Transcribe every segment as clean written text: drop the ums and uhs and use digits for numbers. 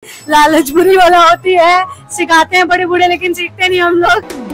लालच बुरी वाला होती है, सिखाते हैं बड़े बूढ़े लेकिन सीखते नहीं हम लोग।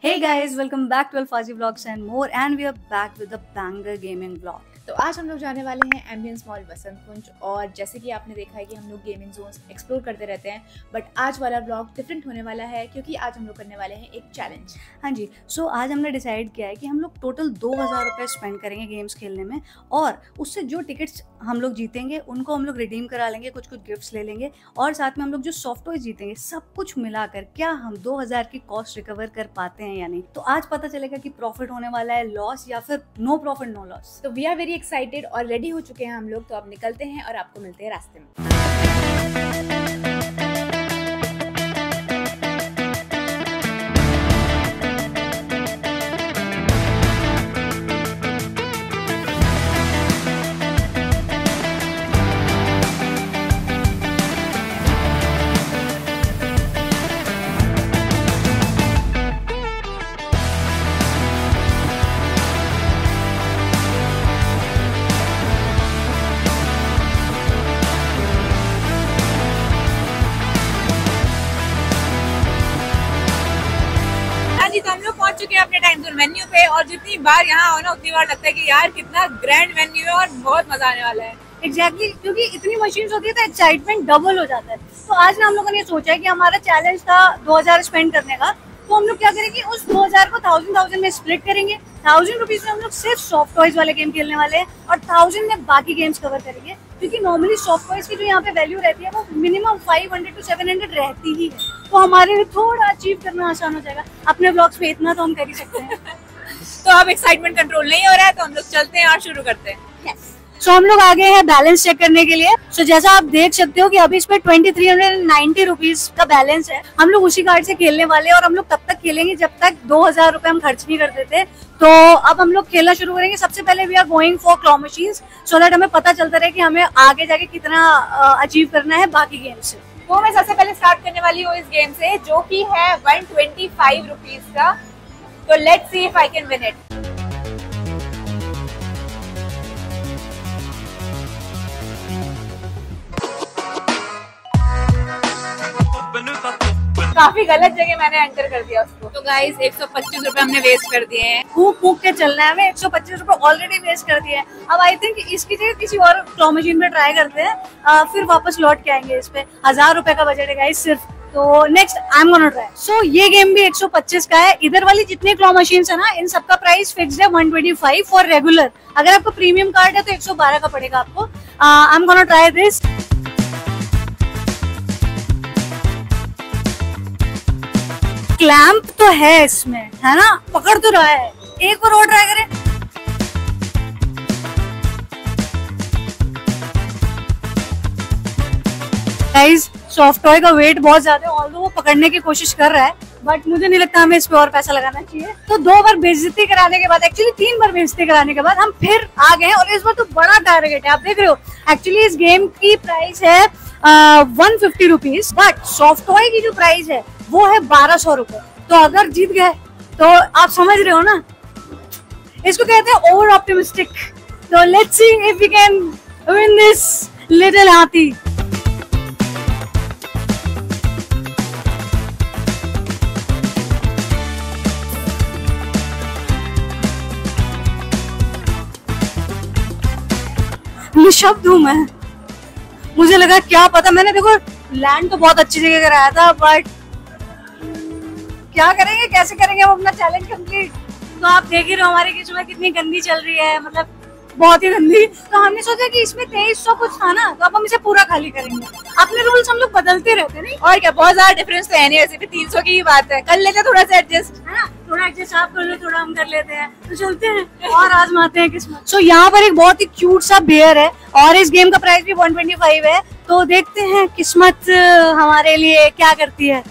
Hey guys, welcome back to Alfazi Vlogs and more, and we are back with the banger gaming vlog. तो आज हम लोग जाने वाले हैं एम्बियंस मॉल वसंत कुंज। और जैसे कि आपने देखा है कि हम लोग गेमिंग जोन्स एक्सप्लोर करते रहते हैं, बट आज वाला व्लॉग डिफरेंट होने वाला है क्योंकि आज हम लोग करने वाले हैं एक चैलेंज। हाँ जी, सो आज हमने डिसाइड किया है कि हम लोग टोटल 2000 रुपये स्पेंड करेंगे गेम्स खेलने में, और उससे जो टिकट्स हम लोग जीतेंगे उनको हम लोग रिडीम करा लेंगे, कुछ कुछ गिफ्ट्स ले लेंगे, और साथ में हम लोग जो सॉफ्ट टॉयज जीतेंगे सब कुछ मिलाकर क्या हम 2000 की कॉस्ट रिकवर कर पाते हैं या नहीं। तो आज पता चलेगा कि प्रॉफिट होने वाला है, लॉस, या फिर नो प्रॉफिट नो लॉस। तो वी आर वेरी एक्साइटेड और रेडी हो चुके हैं हम लोग। तो अब निकलते हैं और आपको मिलते हैं रास्ते में। तो हम लोग पहुंच चुके हैं अपने टाइम जोन वेन्यू पे, और जितनी बार यहाँ आओ ना उतनी बार लगता है कि यार कितना ग्रैंड वेन्यू है और बहुत मजा आने वाला है। एग्जैक्टली, क्योंकि इतनी मशीन्स होती है तो एक्साइटमेंट डबल हो जाता है। तो आज ना हम लोगों ने सोचा है कि हमारा चैलेंज था 2000 स्पेंड करने का, तो हम लोग क्या करेंगे उस 2000 को 1000 में स्प्लिट करेंगे। 1000 रुपीज में हम लोग सिर्फ सॉफ्ट टॉयज वाले गेम खेलने वाले हैं और 1000 में बाकी गेम्स कवर करेंगे, क्योंकि नॉर्मली सॉफ्ट टॉयज की जो यहाँ पे वैल्यू रहती है वो मिनिमम 500 to 700 रहती ही है। तो हमारे लिए थोड़ा अचीव करना आसान हो जाएगा। अपने ब्लॉग्स पे इतना तो हम कर ही सकते हैं। तो अब एक्साइटमेंट कंट्रोल नहीं हो रहा है, तो हम लोग चलते हैं और शुरू करते हैं। सो हम लोग आ गए हैं बैलेंस चेक करने के लिए। सो जैसा आप देख सकते हो कि अभी इस पे 2390 रुपीज का बैलेंस है। हम लोग उसी कार्ड से खेलने वाले हैं और हम लोग तब तक खेलेंगे जब तक 2000 रुपए हम खर्च नहीं करते थे। तो अब हम लोग खेलना शुरू करेंगे। सबसे पहले we are going for claw machines, so that हमें पता चलता रहे कि हमें आगे जाके कितना अचीव करना है बाकी गेम से। तो मैं सबसे पहले स्टार्ट करने वाली हूँ इस गेम से, जो कि है 125 रुपीज का। तो let's see if I can win it. काफी गलत जगह मैंने एंटर कर दिया उसको। तो गाइस 125 रुपए हमने वेस्ट कर दिए हैं। फूक फूक के चलना है, हमें 125 रुपए ऑलरेडी वेस्ट कर दिए हैं। अब आई थिंक इसकी जगह किसी और क्लॉ मशीन में ट्राई करते हैं, फिर वापस लौट के आएंगे। इस पे 1000 रुपए का बजट है गाइस सिर्फ। तो next I am gonna try. So ये गेम भी 125 का है। इधर वाली जितनी क्लॉ मशीन्स है ना, इन सबका प्राइस फिक्स्ड है 125 फॉर रेगुलर। अगर आपको प्रीमियम कार्ड है तो 112 का पड़ेगा आपको। आई am gonna try this. Clamp तो है इसमें, है ना, पकड़ तो रहा है। एक बार और ट्राई करें। गाइस सॉफ्ट टॉय का वेट बहुत ज्यादा है, ऑल्दो वो पकड़ने की कोशिश कर रहा है, बट मुझे नहीं लगता हमें इस पे और पैसा लगाना चाहिए। तो 2 बार बेइज्जती कराने के बाद, एक्चुअली 3 बार बेइज्जती कराने के बाद हम फिर आ गए हैं, और इस बार तो बड़ा टारगेट है। आप देख रहे हो, एक्चुअली इस गेम की प्राइस है 150 रुपीज, बट सॉफ्ट टॉय की जो प्राइस है वो है 1200 रुपए। तो अगर जीत गए तो आप समझ रहे हो ना, इसको कहते हैं ओवर ऑप्टिमिस्टिक। तो let's see if we can win this little हाथी। निशब्द हूं मैं, मुझे लगा क्या पता, मैंने देखो लैंड तो बहुत अच्छी जगह कराया था, बट क्या करेंगे, कैसे करेंगे हम अपना चैलेंज कंप्लीट। तो आप देख ही रहे हो हमारी किस्मत कितनी गंदी चल रही है, मतलब बहुत ही गंदी। तो हमने सोचा कि इसमें 2300 कुछ था ना, तो अब हम इसे पूरा खाली करेंगे। अपने रूल्स हम लोग बदलते रहते नहीं, और क्या, बहुत ज्यादा डिफरेंस तो है नहीं, वैसे भी 300 की ही बात है। कर लेते थोड़ा सा एडजस्ट, है ना, थोड़ा एडजस्ट आप कर लो, थोड़ा हम कर लेते हैं। तो चलते हैं और आजमाते हैं किस्मत। सो यहाँ पर एक बहुत ही क्यूट सा बेयर है, और इस गेम का प्राइस भी 125 है। तो देखते हैं किस्मत हमारे लिए क्या करती है।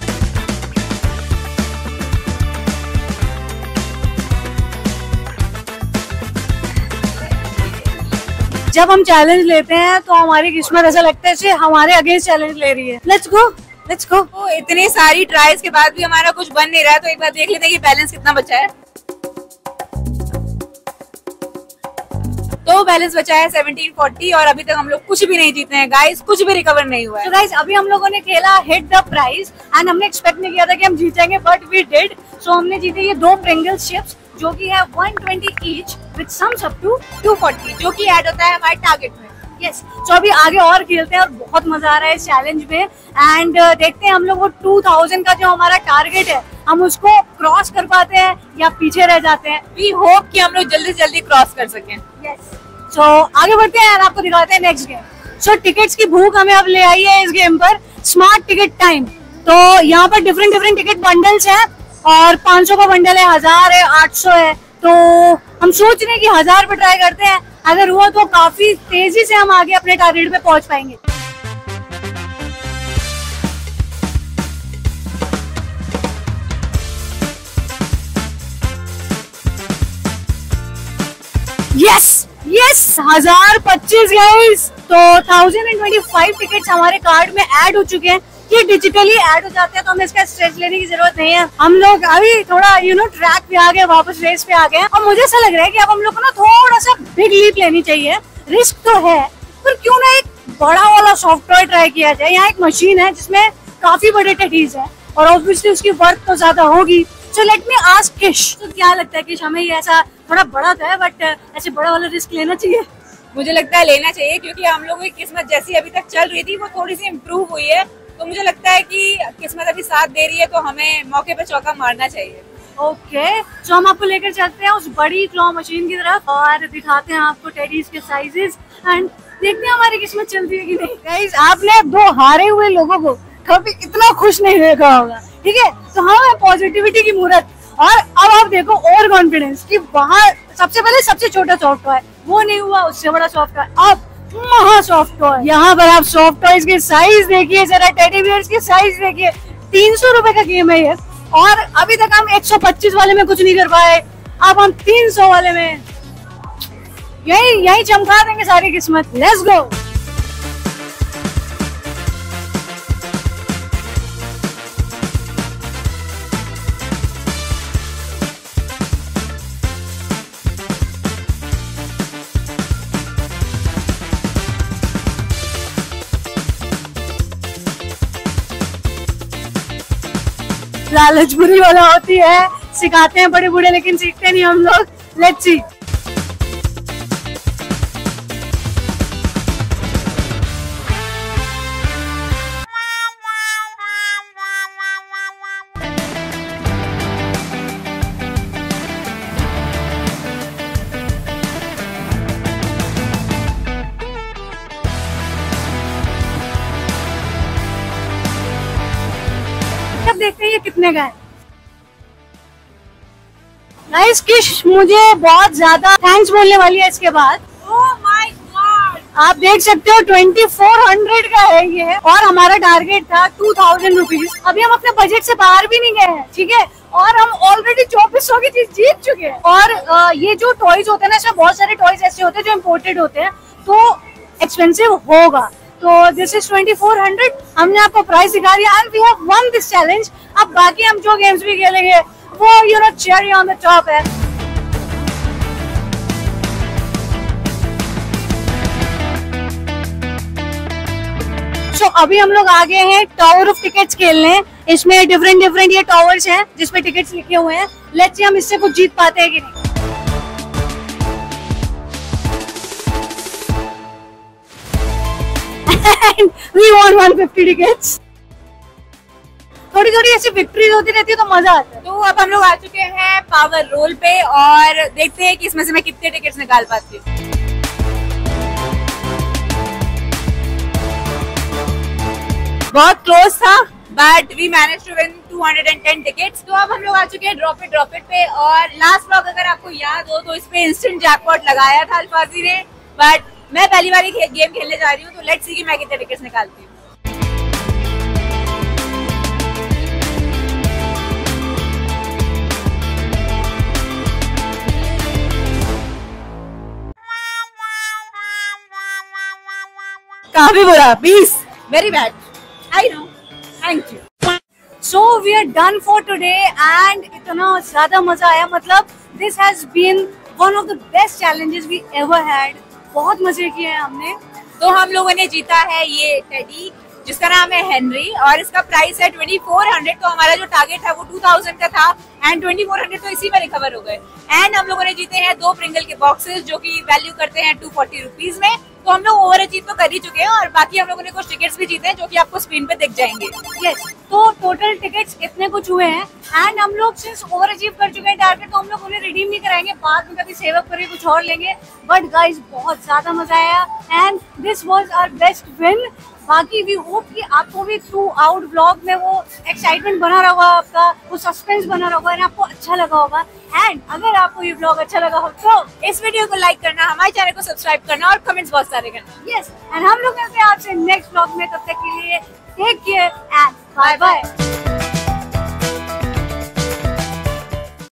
जब हम चैलेंज लेते हैं तो हमारी किस्मत ऐसा लगता है जैसे हमारे अगेंस्ट चैलेंज ले रही है। Let's go, let's go. तो इतनी सारी ट्राइज के बाद भी हमारा कुछ बन नहीं रहा है, तो एक बार देख लेते हैं कि बैलेंस कितना बचा है। तो बैलेंस बचा है 1740 और अभी तक हम लोग कुछ भी नहीं जीते हैं गाइस, कुछ भी रिकवर नहीं हुआ है। तो गाइस अभी हम लोगों ने खेला हिट द प्राइस एंड हमने एक्सपेक्ट नहीं किया था कि हम जीतेंगे, बट वी डिड। सो हमने जीते ये 2 प्रिंगल्स चिप्स जो कि है 120 each with sums up to 240 जो कि ऐड होता है हमारे टारगेट में। यस, तो अभी आगे और खेलते हैं और बहुत मजा आ रहा है इस चैलेंज में एंड देखते हैं हम लोग वो 2000 का जो हमारा टारगेट है हम उसको क्रॉस कर पाते हैं या पीछे रह जाते हैं। वी होप कि हम लोग जल्दी से जल्दी क्रॉस कर सकें। यस, सो आगे बढ़ते हैं और आपको दिखाते हैं नेक्स्ट गेम। सो टिकट्स की भूख हमें अब ले आई है इस गेम पर, स्मार्ट टिकट टाइम। तो यहाँ पर डिफरेंट टिकट बंडल्स हैं और 500 का बंडल है, 1000 है, 800 है। तो हम सोच रहे हैं कि 1000 पे ट्राई करते हैं, अगर हुआ तो काफी तेजी से हम आगे अपने टारगेट पे पहुंच पाएंगे। Yes yes 1025 guys. तो 1025 टिकट्स हमारे कार्ड में ऐड हो चुके हैं। ये डिजिटली ऐड हो जाते हैं तो हमें इसका स्ट्रेस लेने की जरूरत नहीं है। हम लोग अभी थोड़ा ट्रैक पे आ गए, वापस रेस पे आ गए और मुझे ऐसा लग रहा है कि अब हम लोग को ना थोड़ा सा बिग लीप लेनी चाहिए। रिस्क तो है पर क्यों ना एक बड़ा वाला सॉफ्ट टॉय ट्राई किया जाए। यहाँ एक मशीन है जिसमें काफी बड़े टेडीज है और ऑब्वियसली उसकी वर्थ तो ज्यादा होगी। सो लेट मी आस्क किश, तो क्या लगता है किश, हमें ये ऐसा थोड़ा बड़ा तो है बट ऐसे बड़ा वाला रिस्क लेना चाहिए? मुझे लगता है लेना चाहिए क्योंकि हम लोगों की किस्मत जैसी अभी तक चल रही थी वो थोड़ी सी इम्प्रूव हुई है। तो मुझे लगता है कि किस्मत अभी साथ दे रही है तो हमें मौके पे चौका मारना चाहिए। ओके, तो हम आपको लेकर चलते हैं उस बड़ी क्लॉ मशीन की तरफ और दिखाते हैं आपको टेडीज के साइजेस एंड देखते हैं हमारी किस्मत चलती है कि नहीं। गाइस आपने 2 हारे हुए लोगों को कभी इतना खुश नहीं देखा होगा, ठीक है? तो हम है पॉजिटिविटी की मूर्त और अब आप देखो और कॉन्फिडेंस कि वहाँ सबसे पहले सबसे छोटा सॉफ्ट टॉय वो नहीं हुआ, उससे बड़ा सॉफ्ट टॉय, अब महा सॉफ्ट टॉय। यहाँ पर आप सॉफ्ट टॉयज के साइज देखिए जरा, टेडी बियर्स के साइज देखिए। 300 रुपए का गेम है ये और अभी तक हम 125 वाले में कुछ नहीं कर पाए, अब हम 300 वाले में यही चमका देंगे सारी किस्मत। Let's go. लालच बुरी वाला होती है, सिखाते हैं बड़े बूढ़े लेकिन सीखते नहीं हम लोग। Let's see. अब देखते हैं ये कितने का है। नाइस किश, मुझे बहुत ज्यादा थैंक्स बोलने वाली है इसके बाद। ओह माय गॉड, आप देख सकते हो 2400 का है ये और हमारा टारगेट था 2000 रुपीज। अभी हम अपने बजट से बाहर भी नहीं गए हैं, ठीक है? और हम ऑलरेडी 2400 की चीज जीत चुके हैं। और ये जो टॉयज होते हैं ना, इसमें बहुत सारे टॉयज ऐसे होते हैं जो इम्पोर्टेड होते हैं तो एक्सपेंसिव होगा। तो दिस इज 2400। हमने आपको प्राइस दिखा दिया and we have won this challenge. अब बाकी हम जो गेम्स भी खेलेंगे वो चेरी ऑन द टॉप है। So, अभी हम लोग आगे हैं टावर ऑफ टिकट्स खेलने। इसमें डिफरेंट ये टावर्स हैं जिसपे टिकट्स लिखे हुए हैं। लेट्स सी हम इससे कुछ जीत पाते हैं कि नहीं। We won 150 tickets. थोड़ी ऐसी विक्ट्रीज होती रहती है तो मजा आता है। तो अब हम लोग आ चुके हैं पावर रोल पे और देखते हैं कि इसमें से मैं कितने टिकट्स निकाल पाती हूँ। बहुत क्लोज था but we manage to win 210 tickets. तो अब हम लोग आ चुके हैं ड्रॉप इट पे और लास्ट व्लॉग अगर आपको याद हो तो इस पे इंस्टेंट जैकपॉट लगाया था अल्फाजी ने, बट मैं पहली बार गेम खेलने जा रही हूँ तो लेट्स सी कि मैं कितने टिकट्स निकालती हूँ। काफी बुरा, 20, very bad, I know. Thank you. So we are done for today and इतना ज्यादा मजा आया, मतलब this has been one of the best challenges we ever had. बहुत मजे किए हैं हमने। तो हम लोगों ने जीता है ये टेडी जिसका नाम है हेनरी और इसका प्राइस है 2400। तो हमारा जो टारगेट था वो 2000 का था एंड 2400 तो इसी में रिकवर हो गए। एंड हम लोगों ने जीते हैं 2 प्रिंगल के बॉक्सेस जो कि वैल्यू करते हैं 240 रुपीज में। तो हम लोग ओवर अचीव तो कर ही चुके हैं और बाकी हम लोगों ने कुछ टिकट्स भी जीते हैं जो कि आपको स्क्रीन पे दिख जाएंगे। यस, तो टोटल टिकट्स इतने कुछ हुए हैं एंड हम लोग सिंस ओवर अचीव कर चुके हैं टारगेट, तो हम लोग उन्हें रिडीम नहीं कराएंगे, बाद में कभी सेव अप करके कुछ और लेंगे। बट गाइस बहुत ज्यादा मजा आया and this was our best win. बाकी वी होप कि आपको भी थ्रू आउट ब्लॉग में वो एक्साइटमेंट बना रहा होगा, आपका वो सस्पेंस बना रहा होगा, आपको अच्छा लगा होगा। एंड अगर आपको ये ब्लॉग अच्छा लगा हो तो इस वीडियो को लाइक करना, हमारे चैनल को सब्सक्राइब करना और कमेंट्स बहुत सारे करना। यस, एंड हम लोग मिलते हैं आपसे नेक्स्ट ब्लॉग में। तब तक के लिए take care and bye bye.